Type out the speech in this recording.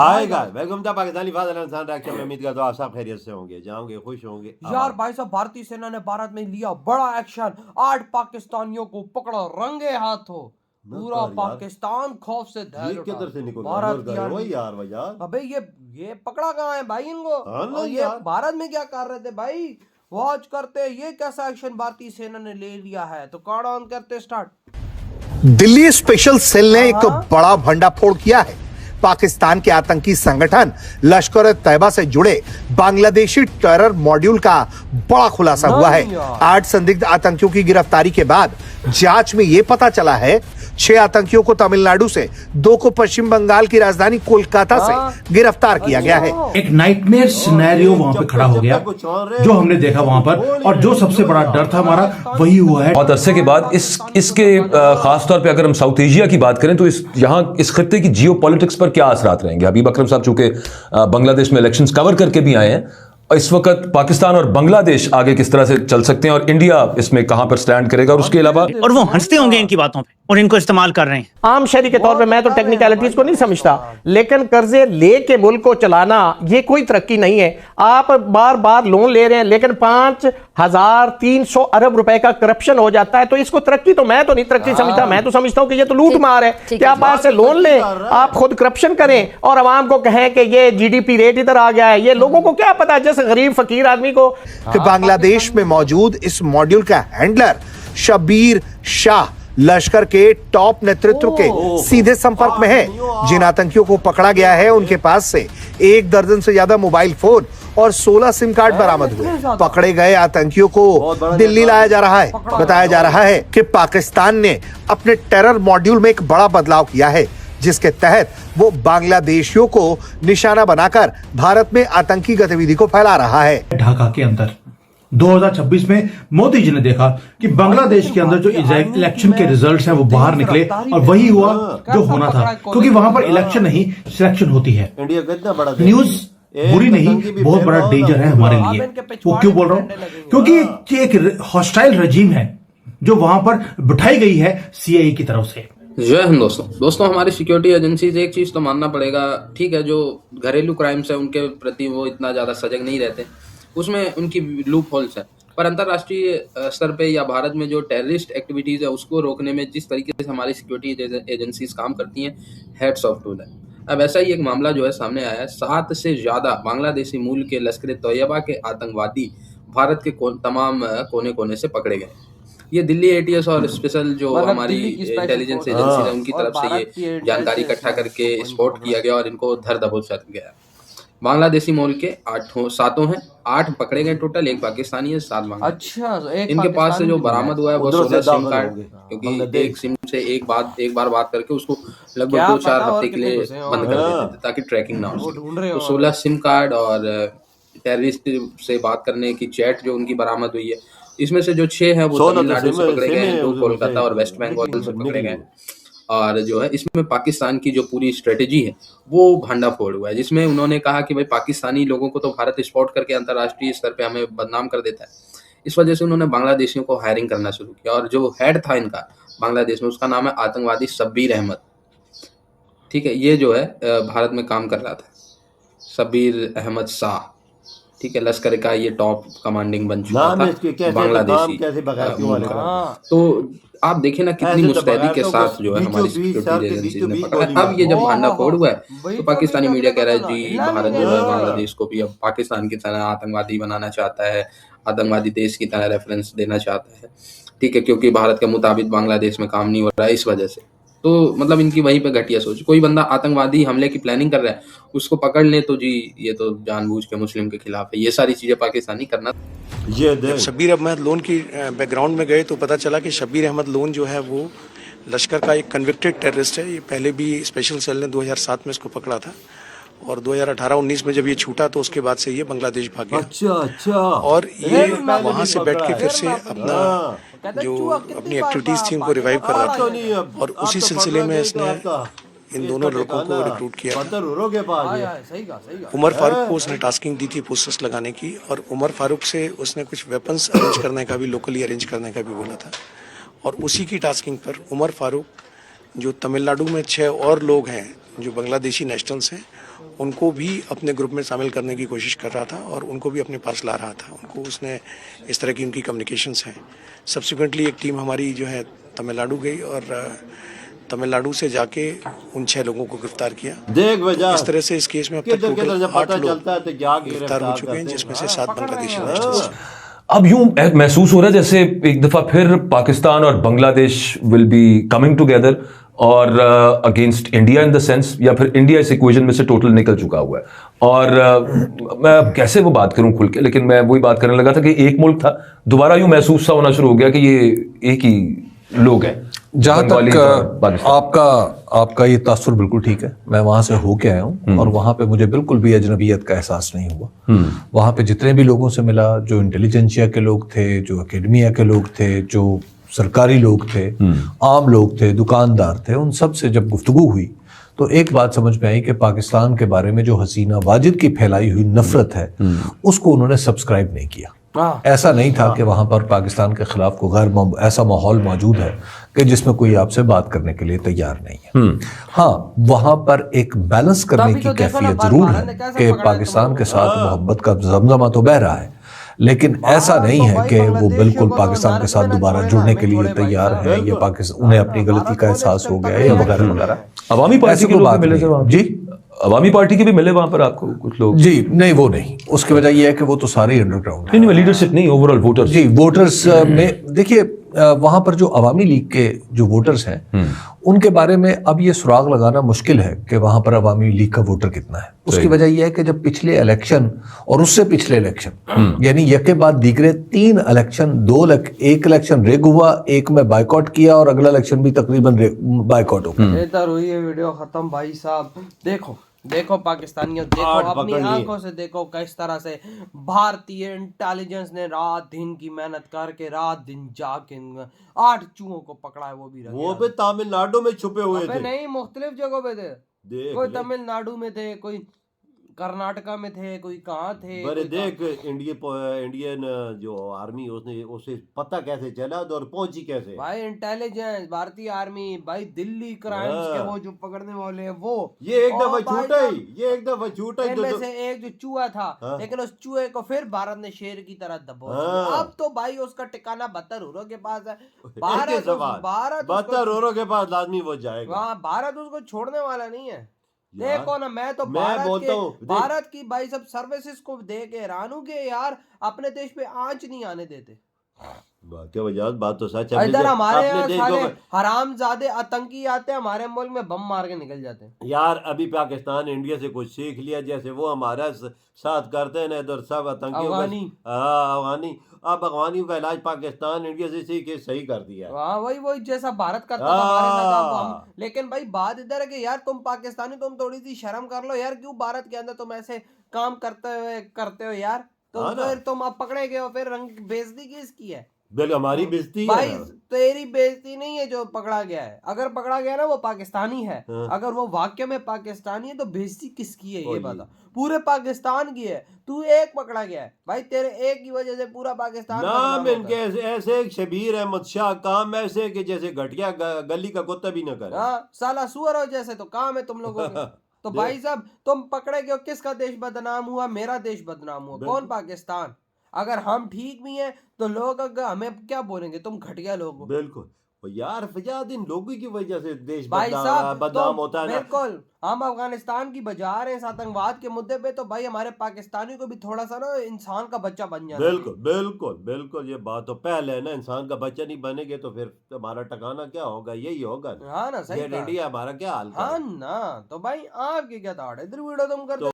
आएगा। वेलकम था पाकिस्तानी फादर इंसान रिएक्शन में। उम्मीद करता हूं आप सब खैरियत से होंगे, जाओगे खुश होंगे। यार भाई साहब, भारतीय सेना ने भारत में लिया बड़ा एक्शन। 8 पाकिस्तानियों को पकड़ा रंगे हाथों। पूरा पाकिस्तान खौफ से ये दहल किधर उठा। से निकल भारत की रहा आर्मी। यार भाई यार। अबे ये पकड़ा कहाँ है भाई इनको? हाँ ना और ये यार। भारत में क्या कर रहे थे भाई? वॉच करते ये कैसा एक्शन भारतीय सेना ने ले लिया है, तो कार्ड ऑन करते स्टार्ट। दिल्ली स्पेशल सेल ने एक बड़ा भंडाफोड़ किया है। पाकिस्तान के आतंकी संगठन लश्कर तैयबा से जुड़े बांग्लादेशी टेरर मॉड्यूल का बड़ा खुलासा हुआ है। 8 संदिग्ध आतंकियों की गिरफ्तारी के बाद जांच में यह पता चला है 6 आतंकियों को तमिलनाडु से, 2 को पश्चिम बंगाल की राजधानी कोलकाता से गिरफ्तार किया गया है। एक नाइटमेयर सिनेरियो वहां पे खड़ा हो गया जो हमने देखा वहां पर, और जो सबसे बड़ा डर था हमारा वही हुआ है। बहुत अरसे के बाद इसके खास तौर पे अगर हम साउथ एशिया की बात करें तो यहाँ इस खत्ते की जियो पॉलिटिक्स पर क्या असरात रहेंगे। हबीब अकरम साहब चूंकि बांग्लादेश में इलेक्शंस कवर करके भी आए हैं, इस वक्त पाकिस्तान और बांग्लादेश आगे किस तरह से चल सकते हैं और इंडिया इसमें कहां पर स्टैंड करेगा, और उसके अलावा और वो हंसते होंगे इनकी बातों पे और इनको इस्तेमाल कर रहे हैं। आम शहरी के तौर पे मैं तो टेक्निकलिटीज को नहीं समझता, लेकिन कर्जे लेके मुल्क को चलाना ये कोई तरक्की नहीं है। आप बार बार लोन ले रहे हैं, लेकिन 5,300 अरब रुपए का करप्शन हो जाता है, तो इसको तरक्की तो मैं तो नहीं तरक्की समझता। मैं तो समझता हूं कि ये तो लूट मार है कि आप आज से लोन लें, आप खुद करप्शन करें और आवाम को कहें कि ये जीडीपी रेट इधर आ गया है। ये लोगों को क्या पता, जैसे गरीब फकीर आदमी को। कि बांग्लादेश में मौजूद इस मॉड्यूल का हैंडलर शब्बीर शाह लश्कर के टॉप नेतृत्व के सीधे संपर्क में है। जिन आतंकियों को पकड़ा गया है उनके पास से 1 दर्जन से ज्यादा मोबाइल फोन और 16 सिम कार्ड बरामद हुए। पकड़े गए आतंकियों को दिल्ली लाया जा रहा है। बताया जा रहा है कि पाकिस्तान ने अपने टेरर मॉड्यूल में एक बड़ा बदलाव किया है, जिसके तहत वो बांग्लादेशियों को निशाना बनाकर भारत में आतंकी गतिविधि को फैला रहा है। ढाका के अंदर 2026 में मोदी जी ने देखा कि बांग्लादेश के अंदर जो इलेक्शन के रिजल्ट्स हैं वो बाहर निकले, और वही हुआ जो होना था, क्योंकि वहां पर इलेक्शन नहीं सिलेक्शन होती है। इंडिया कितना बड़ा न्यूज बुरी नहीं, बहुत बड़ा डेंजर है हमारे लिए। वो क्यों बोल रहा हूं? क्योंकि ये एक हॉस्टाइल रजीम है जो वहां पर बिठाई गई है सीआईए की तरफ से। जय हिंद दोस्तों, हमारी सिक्योरिटी एजेंसीज एक चीज तो मानना पड़ेगा, ठीक है, जो घरेलू क्राइम्स है उनके प्रति वो इतना ज्यादा सजग नहीं रहते, उसमें उनकी लूप होल्स है। पर अंतर्राष्ट्रीय स्तर पे या भारत में जो टेररिस्ट एक्टिविटीज है उसको रोकने में जिस तरीके से हमारी सिक्योरिटी एजेंसीज काम करती हैं, हेड्स ऑफ टू दैट। अब ऐसा ही एक मामला जो है सामने आया है। 7 से ज्यादा बांग्लादेशी मूल के लश्कर तैयबा के आतंकवादी भारत के तमाम कोने कोने से पकड़े गए। ये दिल्ली एटीएस और स्पेशल जो हमारी इंटेलिजेंस एजेंसी है उनकी तरफ से ये जानकारी इकट्ठा करके स्पॉट किया गया और इनको धर दबोचा गया। बांग्लादेशी मूल के 7 हैं, 8 पकड़े गए टोटल, 1 पाकिस्तानी है, 7 बांग्लादेशी। अच्छा, इनके पास से जो बरामद हुआ है वो 16 सिम कार्ड, क्योंकि एक सिम से एक बार बात करके उसको लगभग 2-4 हफ्ते के लिए बंद कर देते थे ताकि ट्रैकिंग ना हो सके। तो 16 सिम कार्ड और टेररिस्ट से बात करने की चैट जो उनकी बरामद हुई है, इसमें से जो 6 हैं वो तमिलनाडु से पकड़े गए हैं, 2 कोलकाता और वेस्ट बंगाल से पकड़े गए। और जो है इसमें पाकिस्तान की जो पूरी स्ट्रेटेजी है वो भंडाफोड़ हुआ है, जिसमें उन्होंने कहा कि भाई पाकिस्तानी लोगों को तो भारत स्पॉट करके अंतर्राष्ट्रीय स्तर पे हमें बदनाम कर देता है। इस वजह से उन्होंने बांग्लादेशियों को हायरिंग करना शुरू किया, और जो हेड था इनका बांग्लादेश में उसका नाम है आतंकवादी शब्बीर अहमद। ठीक है, ये जो है भारत में काम कर रहा था, शब्बीर अहमद शाह। ठीक है, लश्कर का ये टॉप कमांडिंग बन चुका था बांग्लादेशी। तो आप देखें ना कितनी मुस्तैदी के साथ जो है हमारी सिक्योरिटी एजेंसी ने पकड़ा। अब ये जब भांडाफोड़ हुआ है तो पाकिस्तानी मीडिया कह रहा है जी भारत जो है बांग्लादेश को भी अब पाकिस्तान की तरह आतंकवादी बनाना चाहता है, आतंकवादी देश की तरह रेफरेंस देना चाहता है। ठीक है, क्योंकि भारत के मुताबिक बांग्लादेश में काम नहीं हो रहा है इस वजह से। तो मतलब इनकी वहीं पे घटिया सोच। कोई बंदा आतंकवादी हमले की प्लानिंग कर रहा है, उसको पकड़ ले तो जी ये तो जानबूझ के मुस्लिम के खिलाफ है। ये सारी चीजें पाकिस्तानी करना। जब शब्बीर अहमद लोन की बैकग्राउंड में गए तो पता चला कि शब्बीर अहमद लोन जो है वो लश्कर का एक कन्विक्टेड टेररिस्ट है। ये पहले भी स्पेशल सेल ने 2007 में इसको पकड़ा था, और 2018-19 में जब ये छूटा तो उसके बाद से ये बांग्लादेश भाग गया। अच्छा। और ये वहां से बैठ के फिर से अपना जो अपनी एक्टिविटीज थी उनको रिवाइव कर रहा था, और उसी सिलसिले में इसने इन दोनों लड़कों को रिक्रूट किया था। उमर फारूक को उसने टास्किंग दी थी पोस्टर्स लगाने की, और उमर फारूक से उसने कुछ वेपन्स अरेंज करने का भी, लोकली अरेंज करने का भी बोला था। और उसी की टास्किंग पर उमर फारूक जो तमिलनाडु में 6 और लोग हैं जो बांग्लादेशी नेशनल्स हैं, उनको भी अपने ग्रुप में शामिल करने की कोशिश कर रहा था और उनको भी अपने पास ला रहा था। उनको उसने इस तरह की उनकी कम्युनिकेशंस हैं। सब्सिक्वेंटली एक टीम हमारी जो है तमिलनाडु गई और तमिलनाडु से जाके उन 6 लोगों को गिरफ्तार किया। देख वजह इस तरह से इस केस में अब तक किधर टोटल से 8 पता लोग चलता है तो क्या गिरफ्तार हो चुके हैं, जिसमें से 7 बांग्लादेशी नेशनल्स हैं। अब यूं महसूस हो रहा है जैसे एक दफा फिर पाकिस्तान और Bangladesh will be coming together और against India in the sense, या फिर इंडिया इस इक्वेशन में से टोटल निकल चुका हुआ है। और मैं अब कैसे वो बात करूं खुल के, लेकिन मैं वही बात करने लगा था कि एक मुल्क था, दोबारा यूं महसूस सा होना शुरू हो गया कि ये एक ही लोग हैं। जहां बंगाली तक और पाकिस्तान। आपका ये तासुर बिल्कुल ठीक है। मैं वहां से होके आया हूँ और वहां पे मुझे बिल्कुल भी अजनबियत का एहसास नहीं हुआ। वहां पे जितने भी लोगों से मिला, जो इंटेलिजेंसिया के लोग थे, जो एकेडमिया के लोग थे, जो सरकारी लोग थे, आम लोग थे, दुकानदार थे, उन सब से जब गुफ्तगू हुई तो एक बात समझ में आई कि पाकिस्तान के बारे में जो हसीना वाजिद की फैलाई हुई नफरत है उसको उन्होंने सब्सक्राइब नहीं किया। ऐसा नहीं था कि वहां पर पाकिस्तान के खिलाफ कोई ऐसा माहौल मौजूद है कि जिसमें कोई आपसे बात करने के लिए तैयार नहीं है। हाँ, वहां पर एक बैलेंस करने की कैफियत जरूर है कि पाकिस्तान के साथ मोहब्बत का जमजमा तो बह रहा है, लेकिन ऐसा नहीं है कि वो बिल्कुल पाकिस्तान के साथ दोबारा जुड़ने के लिए तैयार है या पाकिस्तान उन्हें अपनी गलती का एहसास हो गया या वगैरह वगैरह। अवामी पार्टी के लोग मिले थे वहां? जी, अवामी पार्टी के भी मिले वहां पर आपको कुछ लोग? जी नहीं, वो नहीं। उसकी वजह यह है कि वो तो सारे अंडरग्राउंड है। नहीं, लीडरशिप नहीं, ओवरऑल वोटर्स। जी, वोटर्स में देखिए, वहां पर जो अवामी लीग के जो वोटर्स हैं उनके बारे में अब ये सुराग लगाना मुश्किल है कि वहां पर अवामी लीग का वोटर कितना है। उसकी वजह यह है कि जब पिछले इलेक्शन और उससे पिछले इलेक्शन यानी एक के बाद दीगरे 3 इलेक्शन, 1 इलेक्शन रेग हुआ, एक में बाइकआउट किया और अगला इलेक्शन भी तकरीबन बाइकआउट हो गया। इधर हुई है वीडियो खत्म भाई साहब। देखो पाकिस्तानियों, देखो अपनी आंखों से देखो किस तरह से भारतीय इंटेलिजेंस ने रात दिन की मेहनत करके रात दिन जाके 8 चूहों को पकड़ा है। वो भी तमिलनाडु में छुपे हुए थे। नहीं, मुख्तलिफ जगहों पे थे। कोई तमिलनाडु में थे, कोई कर्नाटका में थे, कोई कहाँ थे। बड़े देख इंडियन जो आर्मी उसने उसे पता कैसे चला और पहुंची कैसे? भाई इंटेलिजेंस, भारतीय आर्मी, भाई दिल्ली क्राइम्स के वो जो पकड़ने वाले हैं वो। ये एक दफा छूटा ही इनमें से एक जो चूहा था, लेकिन उस चूहे को फिर भारत ने शेर की तरह दबोच दिया। अब तो भाई उसका ठिकाना बतरूरों के पास है। बतरूरों के पास लाजमी वो जाएगा। भारत उसको छोड़ने वाला नहीं है। देखो ना, मैं तो भारत की भाई सब सर्विसेज को देख के हैरान हूं कि यार अपने देश पे आंच नहीं आने देते। क्या वजह? बात तो सच है। इधर हमारे यहाँ साले हरामजादे आतंकी आते हैं, हमारे मुल्क में बम मार के निकल जाते हैं। यार अभी पाकिस्तान इंडिया से कुछ सीख लिया, जैसे वो हमारा साथ करते हैं ना, इधर सब आतंकियों अफगानी। अब अफगानियों का इलाज पाकिस्तान इंडिया से सीख के सही कर दिया। वही जैसा भारत करता था हमारे साथ। लेकिन भाई बात इधर है कि यार तुम पाकिस्तानी, तुम थोड़ी सी शर्म कर लो यार। क्यों भारत के अंदर तुम ऐसे काम करते हो यार? तो फिर तुम अब पकड़े गए हो, फिर रंग बेइज्जती किसकी है? बिल्कुल हमारी बेइज्जती भाई है। तेरी बेइज्जती नहीं है जो पकड़ा गया है। अगर पकड़ा गया ना वो पाकिस्तानी है, अगर वो वाकई में पाकिस्तानी है तो बेइज्जती किसकी है ये बता? पूरे पाकिस्तान की है। तू एक पकड़ा गया है भाई, तेरे एक की वजह से पूरा पाकिस्तान नाम इनके ऐसे शबीर अहमद शाह, काम ऐसे कि जैसे घटिया गली का कुत्ता भी न करे। हाँ, साला सुअर हो जैसे तो काम है तुम लोगों के। तो भाई साहब तुम पकड़े गए हो, किसका देश बदनाम हुआ? मेरा देश बदनाम हुआ। कौन? पाकिस्तान। अगर हम ठीक भी हैं तो लोग हमें क्या बोलेंगे? तुम घटिया लोग हो। बिल्कुल यार, फजाद इन लोगों की वजह से देश भाई साहब बदनाम होता है। बिल्कुल हम अफगानिस्तान की बजा रहे हैं आतंकवाद के मुद्दे पे, तो भाई हमारे पाकिस्तानी को भी थोड़ा सा ना इंसान का बच्चा बन जाना। बिल्कुल ये बात तो पहले है ना। इंसान का बच्चा नहीं बनेंगे तो फिर हमारा ठिकाना क्या होगा? यही होगा। हाँ ना, सही इंडिया हमारा क्या हाल? हाँ ना। तो भाई आपकी क्या थॉट है? इधर वीडियो तुम करते